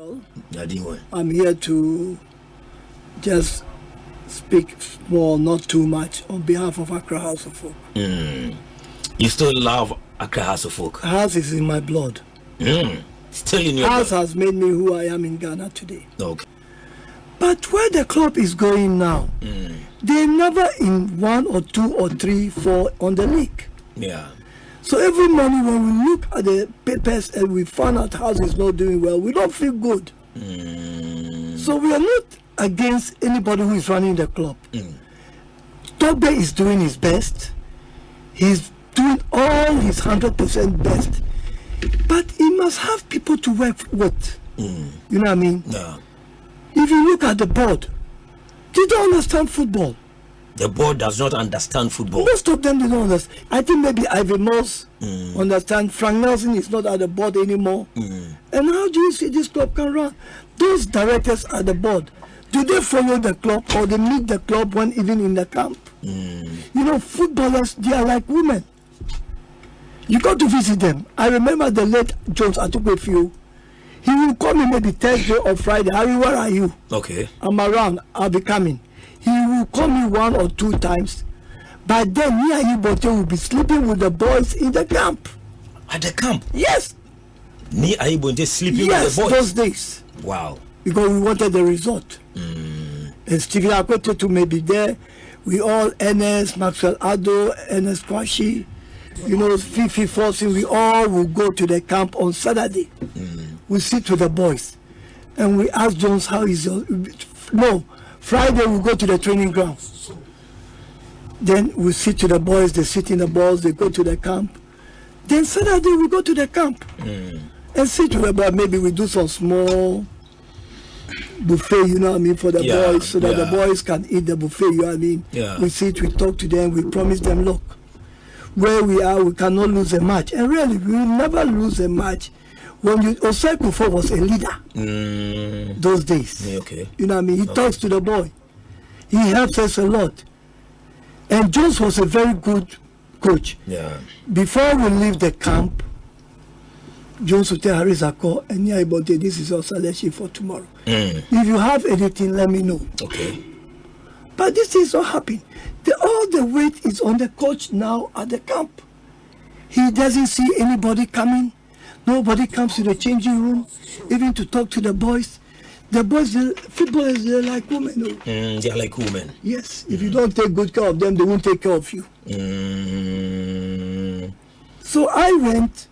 Well, I'm here to just speak small, not too much, on behalf of Accra House of Folk. You still love Accra House of Folk? House is in my blood. Still in your House blood? has made me who I am in Ghana today. Okay. But where the club is going now, they're never in 1 or 2 or 3, 4 on the league. Yeah. So every morning when we look at the papers and we find out House is not doing well, we don't feel good. So we are not against anybody who is running the club. Tobe is doing his best. He's doing all his 100% best. But he must have people to work with. You know what I mean? Yeah. If you look at the board, they don't understand football. The board does not understand football. Most of them, they don't understand. I think maybe Ivy Moss understand. Frank Nelson is not at the board anymore. And how do you see this club can run? Those directors at the board, do they follow the club or they meet the club when even in the camp? You know, footballers, they are like women. You got to visit them. I remember the late Jones, I took a few. He will call me maybe Thursday or Friday. Harry, where are you? Okay. I'm around. I'll be coming. He will call me 1 or 2 times. By then, me and Ibote will be sleeping with the boys in the camp. At the camp? Yes. Me and Ibote sleeping yes, with the boys? Those days. Wow. Because we wanted the result. And Stevie Akweto too may be there. We all, Ernest, Maxwell Addo, Ernest Kwashi, you know, Fifi Forcing, we all will go to the camp on Saturday. We sit with the boys. And we ask Jones how is your... No. Friday we go to the training ground. Then we sit to the boys, they sit in the balls, they go to the camp. Then Saturday we go to the camp and sit to the boys. Maybe we do some small buffet, you know what I mean, for the boys, so that the boys can eat the buffet, you know what I mean. We sit, we talk to them, we promise them, look, where we are, we cannot lose a match. And really, we will never lose a match. When Osei Kufo was a leader those days, you know what I mean, he talks to the boy, he helps us a lot. And Jones was a very good coach. Before we leave the camp, Jones would tell Harry Zakour, and Ibote, this is our selection for tomorrow. If you have anything, let me know. But this is not happening. All the weight is on the coach now at the camp. He doesn't see anybody coming. Nobody comes to the changing room, even to talk to the boys. The boys, footballers, they're like women. They're like women. Yes. If you don't take good care of them, they won't take care of you. So I went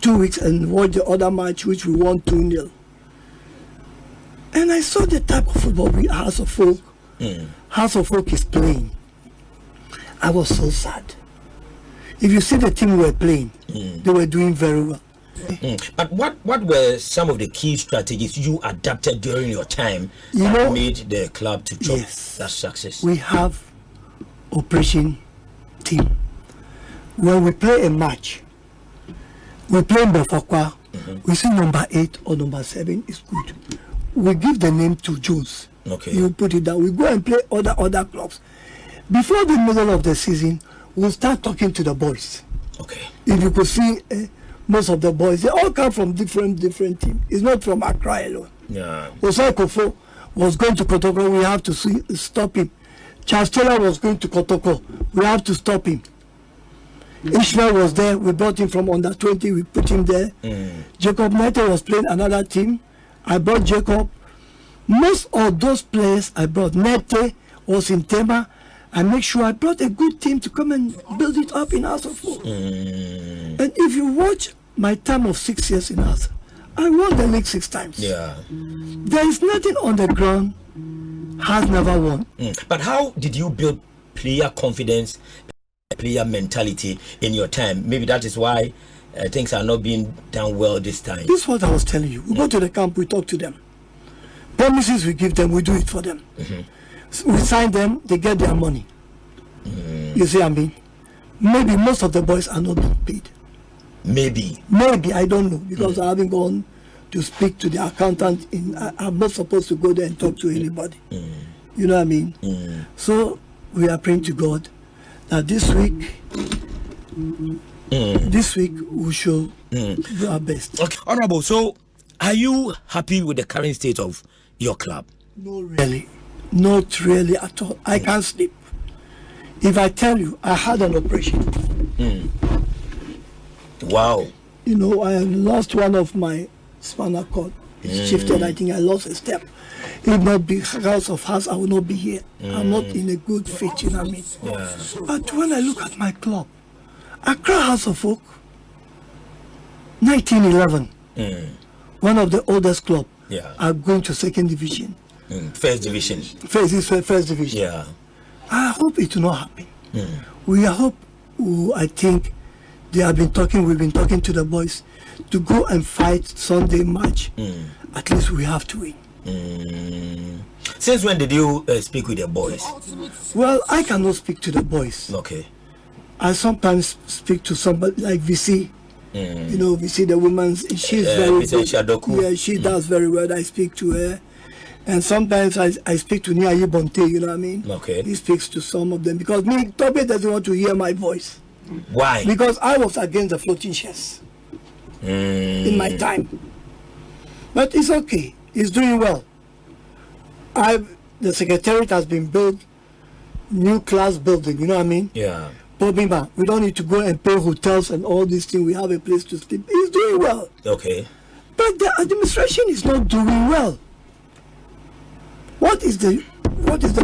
2 weeks and watched the other match, which we won 2-0. And I saw the type of football we House of Folk. House of Folk is playing. I was so sad. If you see the team we were playing, they were doing very well. But what were some of the key strategies you adapted during your time that made the club to chop that success? We have operation team. When we play a match, we play in Bafakwa, we see number 8 or number 7 is good. We give the name to Jones. You put it down. We go and play other clubs. Before the middle of the season, we'll start talking to the boys. If you could see most of the boys, they all come from different teams. It's not from Accra alone. Osei Kufo was going to Kotoko, we have to stop him. Charles Taylor was going to Kotoko, we have to stop him. Ishmael was there, we brought him from under 20, we put him there. Jacob Nete was playing another team. I brought Jacob. Most of those players I brought, Nete was in Tema. I make sure I brought a good team to come and build it up in House of Folk. And if you watch my time of 6 years in House, I won the league 6 times. There is nothing on the ground has never won. But how did you build player confidence, player mentality in your time? Maybe that is why things are not being done well this time. This is what I was telling you. We go to the camp, we talk to them. Promises we give them, we do it for them. We sign them, they get their money. You see what I mean? Maybe most of the boys are not being paid. Maybe, I don't know, because I haven't gone to speak to the accountant. I'm not supposed to go there and talk to anybody. You know what I mean? So we are praying to God that this week we shall do our best. Honorable, so Are you happy with the current state of your club? No, really. Not really at all. I can't sleep. If I tell you, I had an operation. Wow. You know, I lost one of my spinal cord. It shifted. I think I lost a step. If not because of us, I will not be here. I'm not in a good fit, you know what I mean? Yeah. But when I look at my club, Accra House of Folk, 1911, one of the oldest clubs, are going to second division. First division. First division. Yeah. I hope it will not happen. I think we've been talking to the boys to go and fight Sunday match. At least we have to win. Since when did you speak with the boys? Well, I cannot speak to the boys. Okay. I sometimes speak to somebody like VC. You know, VC, the woman, she's very good. Yeah, she does very well. I speak to her. And sometimes I speak to Niayi Bonte, you know what I mean? Okay. He speaks to some of them because me, Toby doesn't want to hear my voice. Why? Because I was against the floating chairs in my time. But it's okay. It's doing well. The secretariat has been built, new class building, you know what I mean? Yeah. Bobima, we don't need to go and pay hotels and all these things. We have a place to sleep. It's doing well. Okay. But the administration is not doing well. What is the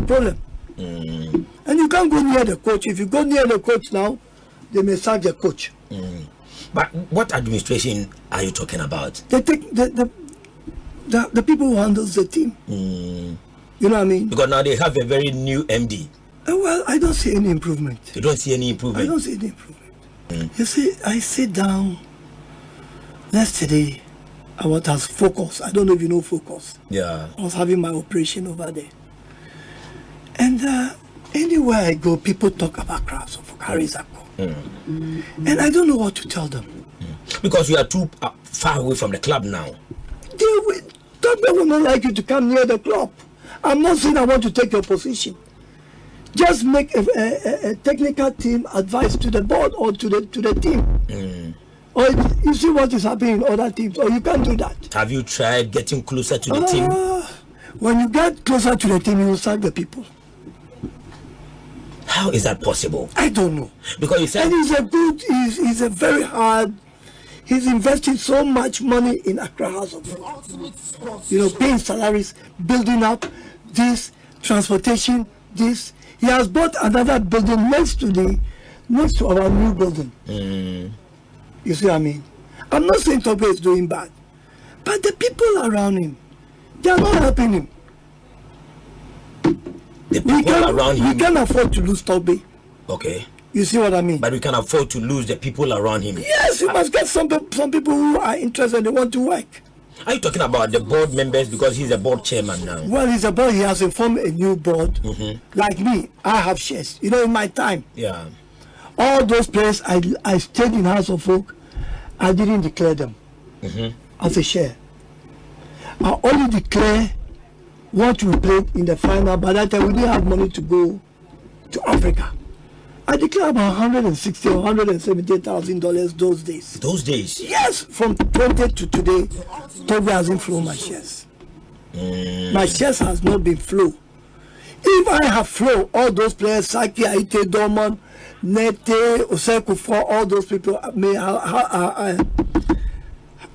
problem? And you can't go near the coach. If you go near the coach now, they may sack the coach. But what administration are you talking about? They take the people who handles the team. You know what I mean? Because now they have a very new MD. Well, I don't see any improvement. You don't see any improvement? I don't see any improvement. You see, I sit down yesterday. I was focused. I don't know if you know focus. Yeah. I was having my operation over there. And anywhere I go, people talk about crowds of HARRY ZAKOUR. And I don't know what to tell them. Because you are too far away from the club now. They will not like you to come near the club. I'm not saying I want to take your position. Just make a technical team advice to the board or to the team. Or you see what is happening in other teams, or you can't do that. Have you tried getting closer to the team? When you get closer to the team, you will sack the people. How is that possible? I don't know. Because you said... And he's a very hard... He's investing so much money in Accra House of Folk. You know, paying salaries, building up this, transportation, this. He has bought another building next to our new building. You see what I mean? I'm not saying Toby is doing bad, but the people around him, they are not helping him. The people around him. We can't afford to lose Toby. Okay. You see what I mean? But we can afford to lose the people around him. Yes, you must get some people who are interested and they want to work. Are you talking about the board members because he's a board chairman now? Well, he's a board. He has informed a new board. Like me, I have shares. You know, in my time. Yeah. All those players I stayed in House of Folk, I didn't declare them as a share. I only declare what we played in the final. By that time, we didn't have money to go to Africa. I declared about $160,000 or $170,000 those days. Those days? Yes, from 20 to today, Toby hasn't flown my shares. My shares has not been flown. If I have flown, all those players, Saki, Aite, Dorman, Nete, Oseku, for all those people,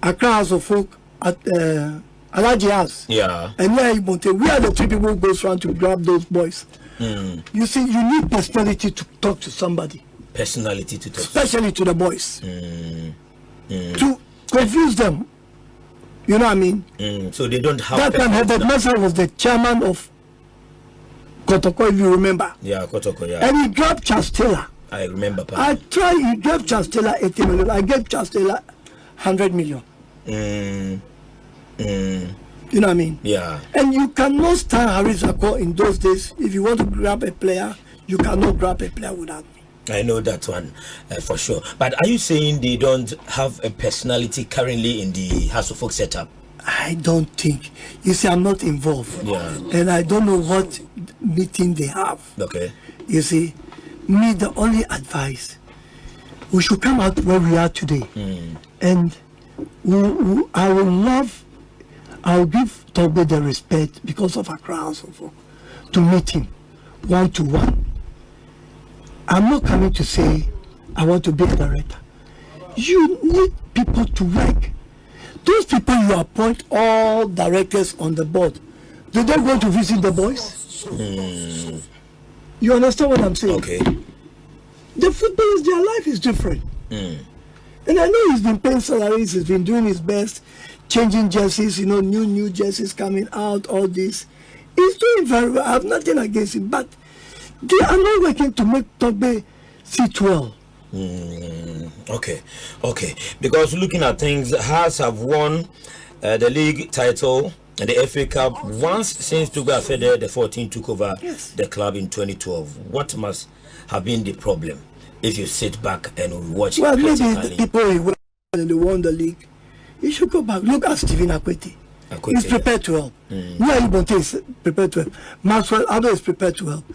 Accra House of Folk, Alaji House. Yeah. And we are the three people who goes around to grab those boys. You see, you need personality to talk to somebody. Personality to talk. Especially to the boys. To confuse them. You know what I mean? So they don't have... That time, Herbert Mensah was the chairman of Kotoko, if you remember. Yeah, Kotoko, yeah. And he grabbed Charles Taylor. I remember. He gave Charles Taylor 80 million. I gave Charles Taylor 100 million. You know what I mean? Yeah. And you cannot stand HARRY ZAKOUR in those days. If you want to grab a player, you cannot grab a player without me. I know that one for sure. But are you saying they don't have a personality currently in the House of Folk setup? I don't think. You see, I'm not involved. Yeah. And I don't know what meeting they have. Okay. You see, me, the only advice, we should come out where we are today. And I would love I'll give Togbe the respect because of Accra House of Folk to meet him one-to-one. I'm not coming to say I want to be a director. You need people to work. Those people you appoint all directors on the board, do they go to visit the boys? You understand what I'm saying? Okay. The footballers, their life is different. And I know he's been paying salaries, he's been doing his best, changing jerseys, you know, new jerseys coming out, all this. He's doing very well. I have nothing against him, but they are not working to make Togbe sit well. Okay. Because looking at things, Hearts have won the league title and the FA Cup once since Togbe Afede the 14 took over the club in 2012. What must have been the problem if you sit back and watch? Well, maybe the people who won and they won the league, you should go back. Look at Stephen Akwete. He's prepared to help. Nia Bonte is prepared to help. Maxwell Ado is prepared to help.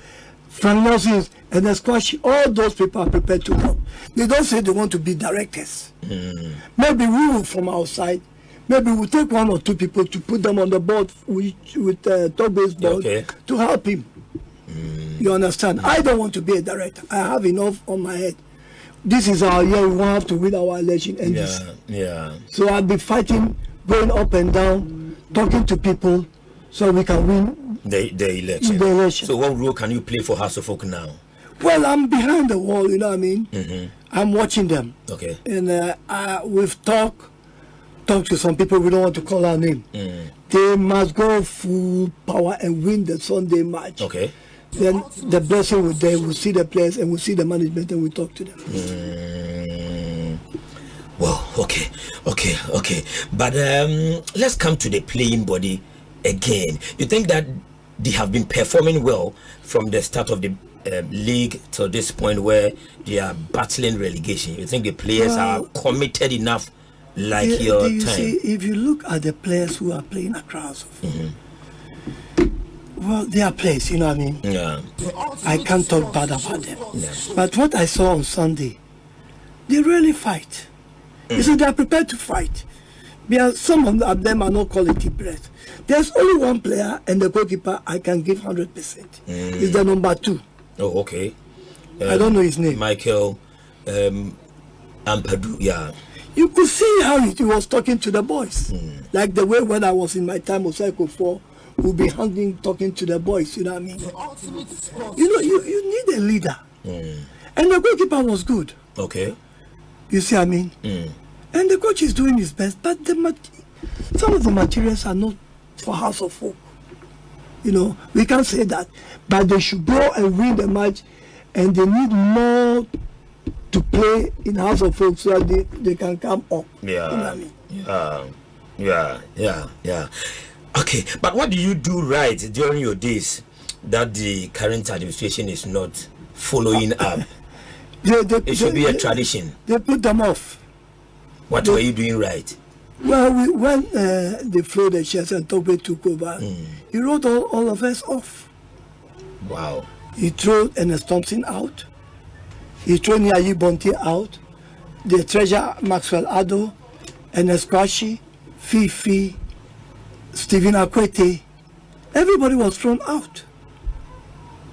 Frank Nelson and Esquashi, all those people are prepared to help. They don't say they want to be directors. Maybe we will, from outside, maybe we'll take one or two people to put them on the board with Togbe's board to help him. You understand? I don't want to be a director. I have enough on my head. This is our year. We won't have to win our election. So I'll be fighting, going up and down, talking to people so we can win the election. So what role can you play for House of Folk now? Well, I'm behind the wall, you know what I mean? I'm watching them. Okay. And we've talked to some people, we don't want to call our name. They must go full power and win the Sunday match. Okay. Then the blessing will there, we'll see the players and we'll see the management and we'll talk to them. Well, okay. But let's come to the playing body again. You think that they have been performing well from the start of the league to this point where they are battling relegation? You think the players are committed enough like your time? See, if you look at the players who are playing across, well, they are players, you know what I mean? Yeah. I can't talk bad about them. But what I saw on Sunday, they really fight. You see, they are prepared to fight. Some of them are not quality players. There's only one player and the goalkeeper I can give 100%. It's the number 2. Oh, okay. I don't know his name. Michael Ampadu, yeah. You could see how he was talking to the boys. Like the way when I was in my time of Cycle 4, we'll be hanging, talking to the boys, you know what I mean? You know, you need a leader. And the goalkeeper was good. Okay. You see what I mean? And the coach is doing his best, but some of the materials are not for House of Folk. You know, we can't say that. But they should go and win the match, and they need more to play in House of Folk so that they can come up. Yeah. You know what I mean? Yeah. Okay, but what do you do right during your days that the current administration is not following up? It should be a tradition. They put them off. What were you doing right? Well, when they flowed the shares and Togbe took over, he wrote all of us off. Wow. He threw Ernest Thompson out. He threw Nia Bonte out. The treasurer, Maxwell Ado, Ernest Kwashi, Fifi, Stephen Akwete. Everybody was thrown out.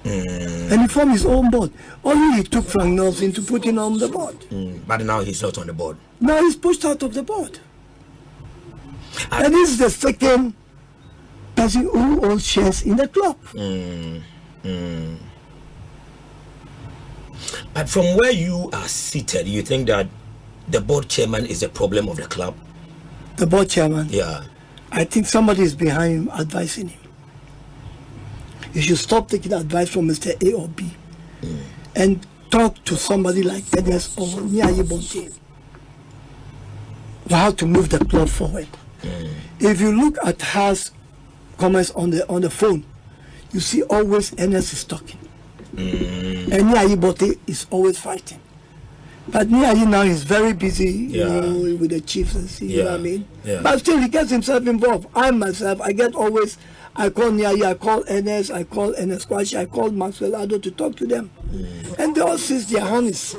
And he formed his own board. Only he took Frank Nelson to put him on the board. But now he's not on the board. Now he's pushed out of the board. And this is the second person who owns shares in the club. But from where you are seated, you think that the board chairman is the problem of the club? The board chairman? Yeah. I think somebody is behind him advising him. You should stop taking advice from Mr. A or B and talk to somebody like Enes or Nia Bonte how to move the club forward. If you look at Haas comments on the phone, you see always Enes is talking. And Nia Bonte is always fighting. But Nia now is very busy, you know, with the chiefs and see, you know what I mean? But still he gets himself involved. I myself, I call Nia, I call Enes, I call Enes Kwashi, I call Maxwell Ado to talk to them. And they all since their hand is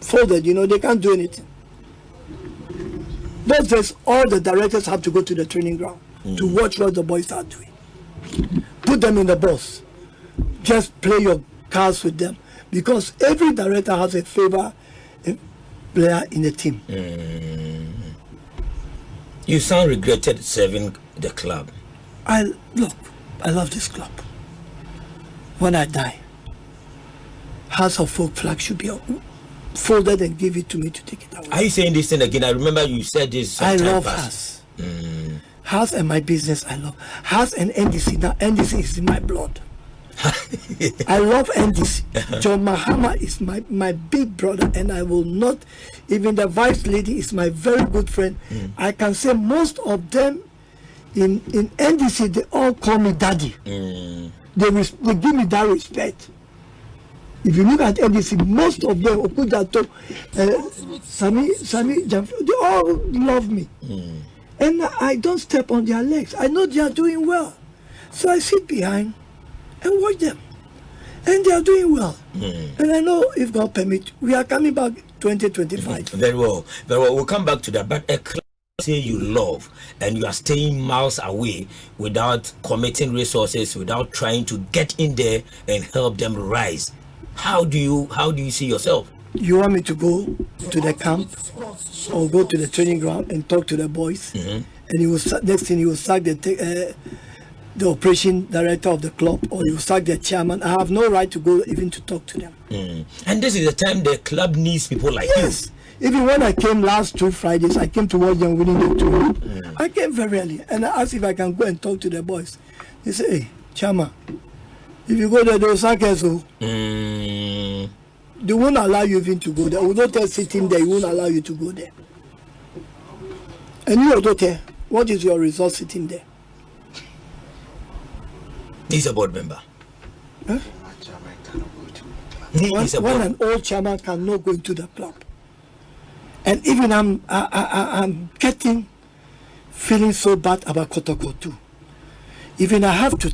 folded, you know, they can't do anything. Those days, all the directors have to go to the training ground to watch what the boys are doing. Put them in the bus. Just play your cards with them, because every director has a favorite player in the team. You sound regretted serving the club. I love this club. When I die, House of Folk flag should be folded and give it to me to take it away. Are you saying this thing again? I remember you said this. I love House. House and my business, I love. House and NDC. Now NDC is in my blood. I love NDC. John Mahama is my big brother, and I will not, even the vice lady is my very good friend. I can say most of them in NDC, they all call me daddy. They give me that respect. If you look at NDC, most of them, Okudato, Sami, they all love me. And I don't step on their legs. I know they are doing well. So I sit behind and watch them. And they are doing well. And I know, if God permit, we are coming back 2025. Very well. Very well. We'll come back to that. But a club say you love, and you are staying miles away without committing resources, without trying to get in there and help them rise. How do you see yourself? You want me to go to the camp or go to the training ground and talk to the boys? And next thing he will sack the operation director of the club, or you sack the chairman. I have no right to go even to talk to them. And this is the time the club needs people like you. Even when I came last 2 Fridays, I came to watch them winning the tournament. I came very early, and I asked if I can go and talk to the boys. They say, hey, chairman, if you go there, they will sack us. They won't allow you even to go there. We don't tell sitting there, you won't allow you to go there. And you don't care. What is your result sitting there? He's a board member. Huh? When an old chairman cannot go into the club. And even I'm feeling so bad about Kotoko too. Even I have to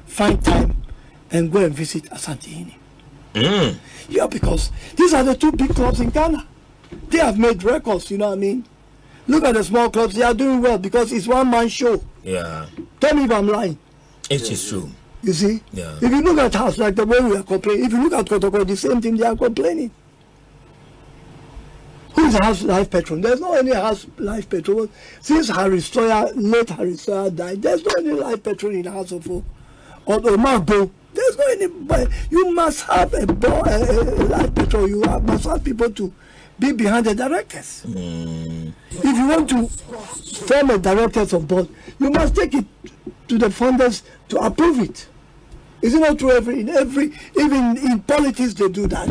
find time and go and visit Asantehene. Yeah, because these are the 2 big clubs in Ghana. They have made records, you know what I mean? Look at the small clubs, they are doing well because it's one-man show. Yeah. Tell me if I'm lying. It is true. You see? Yeah. If you look at House, like the way we are complaining, if you look at Kotoko, the same thing, they are complaining. Who is the House Life Patron? There's no any House Life Patron. Since late Harry Sawyer died, there's no any Life Patron in the House of Folk. Or Marbo. There's no anybody. You must have a life patron. You must have people to be behind the directors. If you want to form a directors of board, you must take it to the funders to approve it. Is it not true? Even in politics they do that.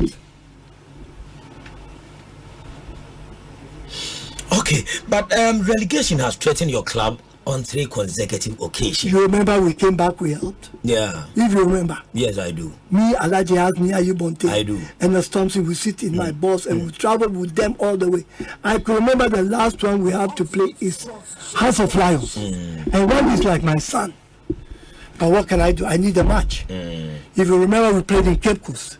Okay, but relegation has threatened your club on 3 consecutive occasions. You remember we came back, we helped? Yeah. If you remember. Yes, I do. Me, Alaji Hasni, Ayubonte. I do. And the Stormzy will sit in my bus and we travel with them all the way. I can remember the last one we have to play is House of Lions. And one is like my son. But what can I do? I need a match. If you remember, we played in Cape Coast.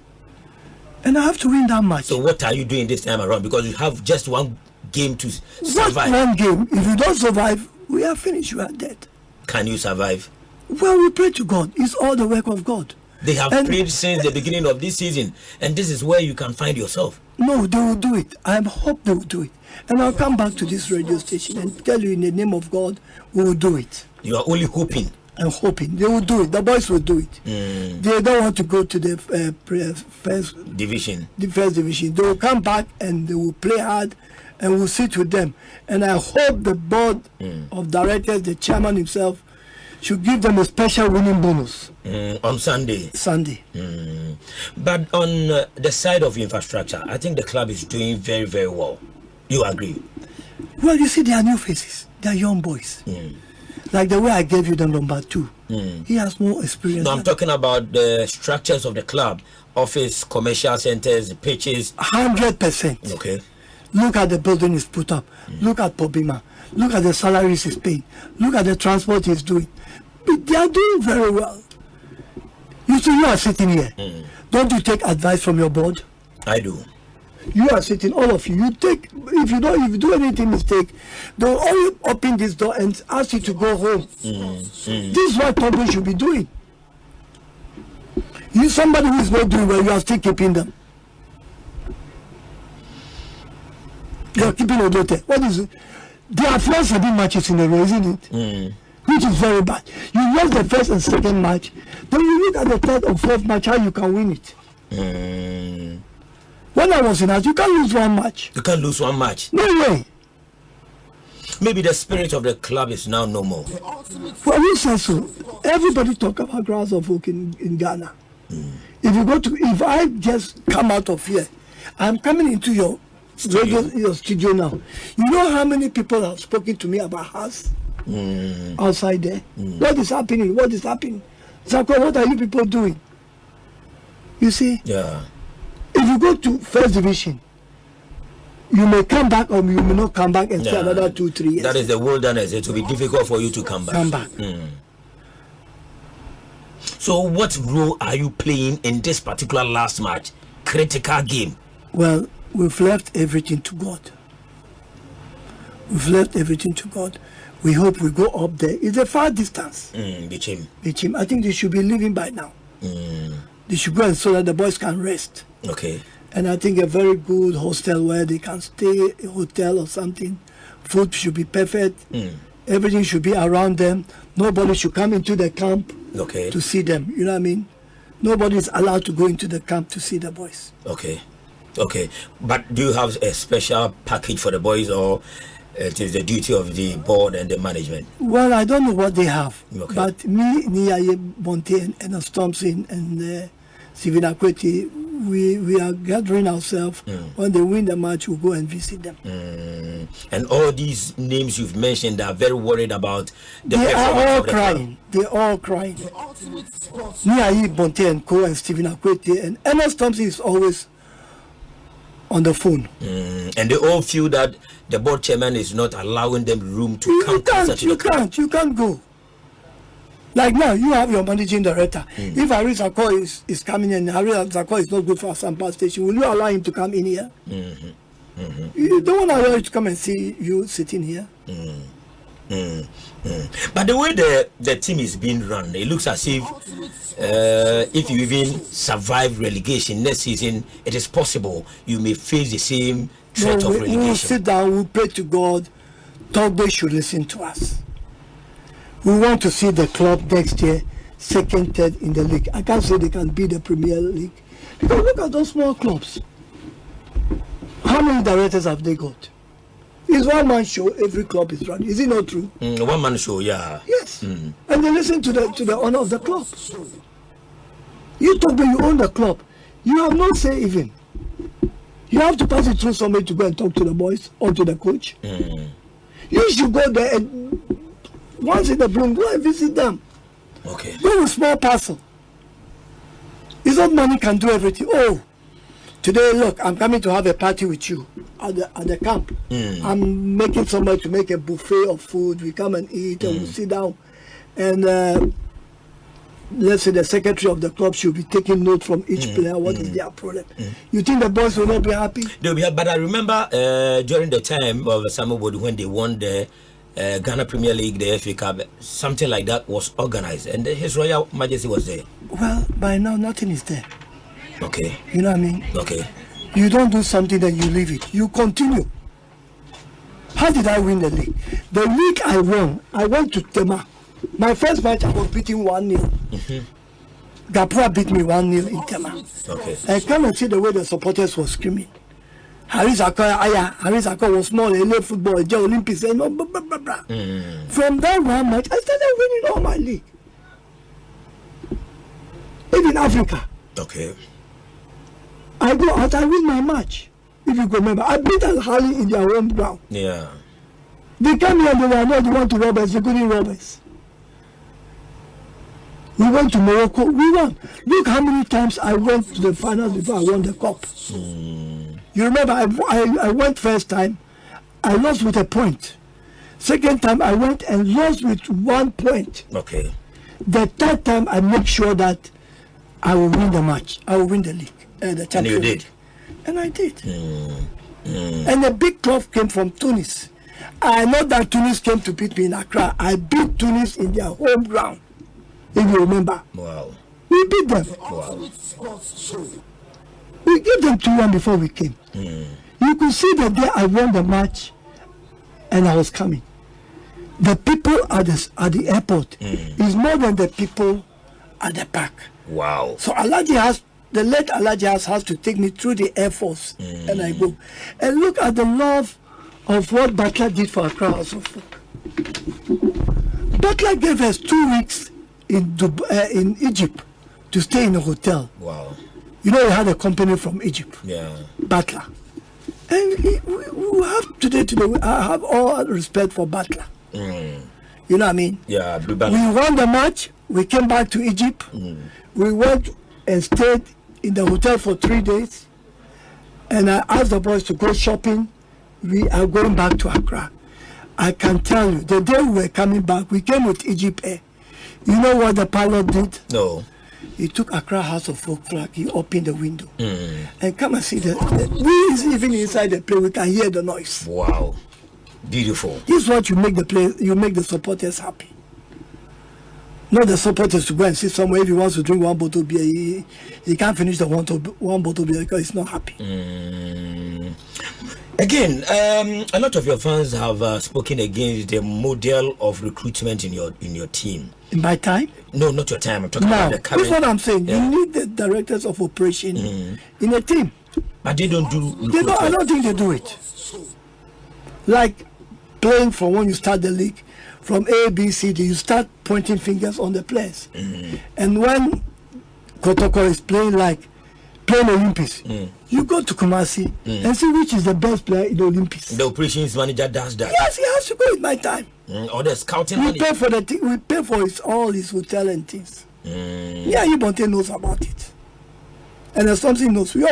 And I have to win that match. So what are you doing this time around? Because you have just one game to survive. One game. If you don't survive, we are finished, we are dead. Can you survive? Well, we pray to God. It's all the work of God. They have prayed since the beginning of this season, and this is where you can find yourself. No, they will do it. I hope they will do it. And I'll come back to this radio station and tell you in the name of God, we will do it. You are only hoping. I'm hoping. They will do it. The boys will do it. They don't want to go to the first division. The first division. They will come back and they will play hard and we'll sit with them. And I hope the board of directors, the chairman himself, should give them a special winning bonus. On Sunday. But on the side of infrastructure, I think the club is doing very, very well. You agree? Well, you see, they are new faces. They are young boys. Like the way I gave you the number 2. He has more experience. No, I'm talking about the structures of the club. Office, commercial centers, pitches. 100%. Okay. Look at the building is put up. Look at Pobima. Look at the salaries he's paying. Look at the transport he's doing. But they are doing very well. You see, you are sitting here. Don't you take advice from your board? I do. You are sitting, all of you. You take, if you do anything mistake, they'll only open this door and ask you to go home. This is what Togo should be doing. You, somebody who is not doing well, you are still keeping them. You are keeping Odote. What is it? They have lost 7 matches in a row, isn't it? Which is very bad. You lost the first and second match. Then you look at the third or fourth match, how you can win it. When I was in house, you can't lose 1 match. You can't lose 1 match. No way. Maybe the spirit of the club is now no more. Well, we say so. Everybody talk about grass of folk in Ghana. If I just come out of here, I'm coming into your studio now. You know how many people have spoken to me about us outside there? What is happening? What is happening? Zakour, what are you people doing? You see? Yeah. If you go to first division, you may come back or you may not come back and stay another 2-3 years. That is the wilderness. It will be difficult for you to come back. So what role are you playing in this particular last match? Critical game. Well, we've left everything to God. We've left everything to God. We hope we go up there. It's a far distance. Bichim. I think they should be leaving by now. They should go and so that the boys can rest. Okay. And I think a very good hostel where they can stay, a hotel or something. Food should be perfect. Everything should be around them. Nobody should come into the camp to see them. You know what I mean? Nobody is allowed to go into the camp to see the boys. Okay. But do you have a special package for the boys, or it is the duty of the board and the management? Well, I don't know what they have. But me, Niaye Bonte, and Enos Thompson, and Stephen Akweti, we are gathering ourselves. When they win the match, we'll go and visit them. And all these names you've mentioned are very worried about the They are all of the crying. They're all crying. Niaye Bonte and Co. and Stephen Akweti, and Enos Thompson is always on the phone. And they all feel that the board chairman is not allowing them room to come closer to the club. You can't go. Like now, you have your managing director. If HARRY ZAKOUR is coming in, HARRY ZAKOUR is not good for Asampa Station, will you allow him to come in here? You don't want to allow him to come and see you sitting here. But the way the team is being run, it looks as if you even survive relegation next season, it is possible you may face the same threat of relegation. We will sit down, we'll pray to God. Togo should listen to us. We want to see the club next year, second, third in the league. I can't say they can beat the Premier League. Because look at those small clubs. How many directors have they got? It's one-man show, every club is running. Is it not true? One-man show, yeah. Yes. And they listen to the owner of the club. You talk when you own the club. You have no say even. You have to pass it through somebody to go and talk to the boys or to the coach. You should go there and once in the blue, go and visit them. Okay. Go with small parcel. It's not money can do everything. Oh, today, look, I'm coming to have a party with you at the camp. I'm making somebody to make a buffet of food. We come and eat and we sit down. And let's say the secretary of the club should be taking note from each player. What is their problem? You think the boys will not be happy? They'll be happy. But I remember during the time of Samuel Bodi when they won the Ghana Premier League, the FA Cup, something like that was organized, and His Royal Majesty was there. Well, by now nothing is there. Okay. You know what I mean? Okay. You don't do something then you leave it. You continue. How did I win the league? The league I went to Tema. My first match I was beating 1-0. Gapua beat me 1-0 in Tema. Okay. I come and see the way the supporters were screaming. HARRY ZAKOUR was small, he played football, he Olympics, and blah, blah, blah, blah. From that one match, I started winning all my league. Even Africa. Okay. I go out, I win my match. If you remember, I beat Al-Hali in their home ground. Yeah. They came here and they were not the one to rob us, they couldn't rob us. We went to Morocco, we won. Look how many times I went to the finals before I won the cup. You remember, I went first time, I lost with a point. Second time, I went and lost with 1 point. Okay. The third time, I make sure that I will win the match. I will win the league, the championship. And you did? And I did. And a big club came from Tunis. I know that Tunis came to beat me in Accra. I beat Tunis in their home ground, if you remember. Wow. We beat them. Wow. We gave them 2-1 before we came. You could see the day I won the match and I was coming. The people at the airport is more than the people at the park. Wow. So the late Alhaji has to take me through the Air Force and I go. And look at the love of what Butler did for Accra House of Folk. Butler gave us 2 weeks in Egypt to stay in a hotel. Wow. You know, he had a company from Egypt. Yeah. Butler. And we have today, I have all respect for Butler. You know what I mean? Yeah. We won the match. We came back to Egypt. We went and stayed in the hotel for 3 days. And I asked the boys to go shopping. We are going back to Accra. I can tell you, the day we were coming back, we came with Egypt Air. You know what the pilot did? No. He took Accra House of Folk flag. He opened the window and come and see we even inside the plane. We can hear the noise. Wow, beautiful. This is what you make the supporters happy. Not the supporters to go and sit somewhere. If he wants to drink 1 bottle of beer, he can't finish the one bottle of beer because he's not happy. Again, a lot of your fans have spoken against the model of recruitment in your team. In my time? No, not your time. I'm talking about the current. That's what I'm saying. Yeah. You need the directors of operation in a team. But they don't do recruitment. I don't think they do it. Like playing from when you start the league, from A, B, C, D, you start pointing fingers on the players. And when Kotoko is playing Olympics, you go to Kumasi and see which is the best player in the Olympics. The operations manager does that. Yes, he has to go in my time. Or the scouting We money. pay for the thing. We pay for all his hotel and things. Yeah, Ibonte knows about it. And there's something knows. We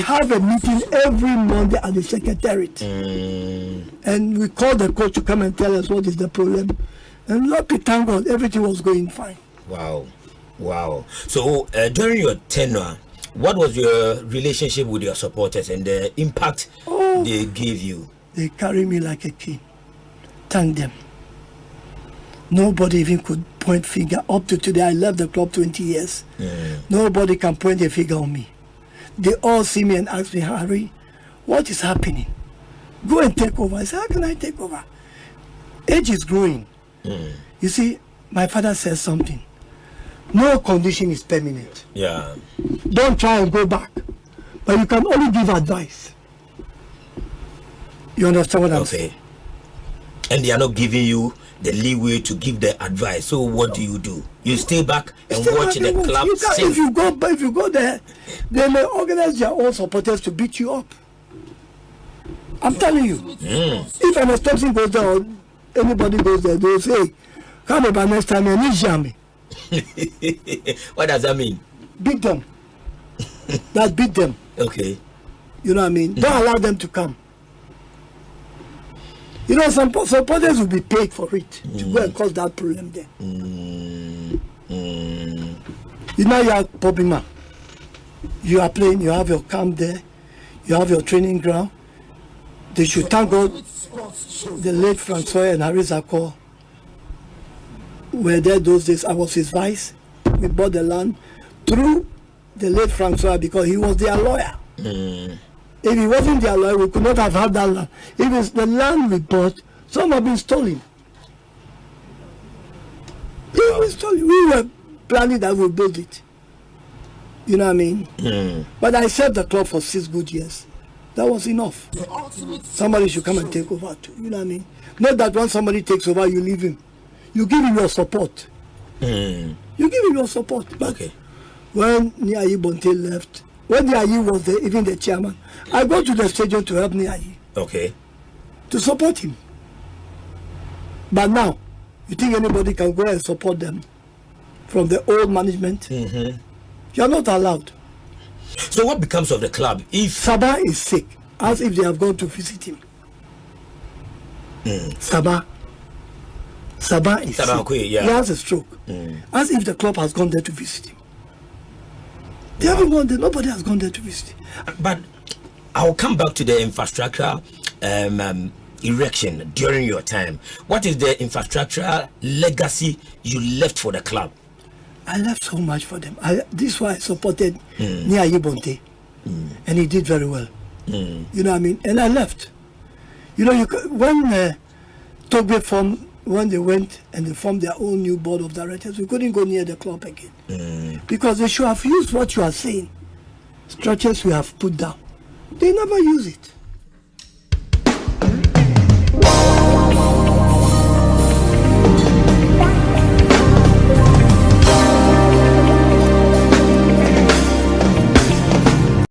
have a meeting every Monday at the secretariat. And we call the coach to come and tell us what is the problem. And Lord, thank God, everything was going fine. Wow. So during your tenure, what was your relationship with your supporters and the impact they gave you? They carry me like a king. Thank them. Nobody even could point finger. Up to today, I left the club 20 years. Nobody can point a finger on me. They all see me and ask me, Harry, what is happening? Go and take over. I say, how can I take over? Age is growing. You see, my father says something. No condition is permanent. Yeah. Don't try and go back. But you can only give advice. You understand what I'm saying? And they are not giving you the leeway to give the advice. So what do? You stay back and watch the club sing. If you go there, they may organize their own supporters to beat you up. I'm telling you. If an exception goes there or anybody goes there, they'll say, come about next time and jam me. What does that mean? Beat them. That's beat them. Okay. You know what I mean? Don't allow them to come. You know, some supporters will be paid for it to go and cause that problem there. You know, you are popping man. You are playing, you have your camp there, you have your training ground. They should thank God the late Francois and Harry Zakour were there those days. I was his vice. We bought the land through the late Francois because he was their lawyer. If he wasn't their lawyer, we could not have had that land. If it's the land we bought, some have been stolen. We were planning that we build it. You know what I mean? But I served the club for 6 good years. That was enough. Somebody should come and take over too. You know what I mean? Not that when somebody takes over, you leave him. You give him your support. You give him your support. But when Niayi Bonte left, when Niayi was there, even the chairman, I go to the stadium to help Niayi. Okay. To support him. But now, you think anybody can go and support them from the old management? You are not allowed. So what becomes of the club if Sabah is sick, as if they have gone to visit him? Sabah is sick. Yeah. He has a stroke. As if the club has gone there to visit him. They haven't gone there. Nobody has gone there to visit. But I'll come back to the infrastructure erection during your time. What is the infrastructural legacy you left for the club? I left so much for them. This is why I supported Nia Yibonte, and he did very well. You know what I mean? And I left. You know, when Togbe formed, when they went and they formed their own new board of directors, we couldn't go near the club again because they should have used what you are saying, structures we have put down. They never use it.